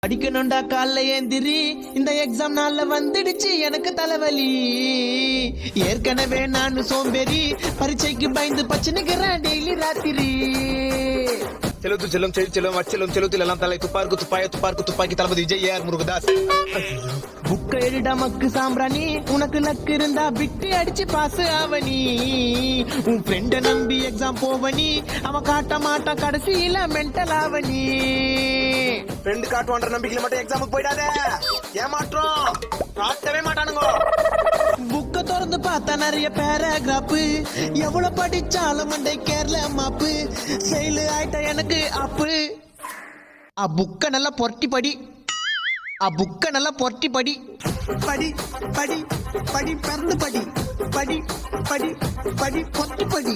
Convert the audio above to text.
படிக்கணும்டா காலைல ஏந்திரி, இந்த எக்ஸாம் நாள்ல வந்துடுச்சு எனக்கு தலைவலி. ஏற்கனவே நான் சோம்பேறி, பரீட்சைக்கு பயந்து பச்சனுக்கிறேன் டெய்லி ராத்திரி. செலுத்து செல்லும் செல்லும் அச்செல்லும் செலுத்தில் எல்லாம் தலை துப்பாருக்கு துப்பாக்கி தளபதி விஜய் ஏஆர் முருகதாஸ். புக்க எழுடா மக்கு சாம்பிராணி, உனக்கு லக்கு இருந்தா பிட்டு அடிச்சு பாஸ் ஆவனி. உன் ஃப்ரெண்ட நம்பி எக்ஸாம் போவனி, அவன் காட்ட மாட்டான் கடைசியில மென்டல் ஆவனி. ஃப்ரெண்டு காட்டுவான்ற நம்பிக்கையில மட்டும் எக்ஸாமுக்கு போயிடாத, ஏமாற்றம் காட்டவே மாட்டானுங்க. புக்க திறந்து பார்த்தா நிறைய பேராகிராஃப், எவ்வளவு படிச்சாலும் மண்டை கேரள மாப்பு. செயலு ஆயிட்ட எனக்கு அப்பு. புக்க நல்லா பொரட்டி படி, புக்க நல்லா பொரட்டி படி. படி படி படி பறந்து படி, படி படி படி பொத்தி படி.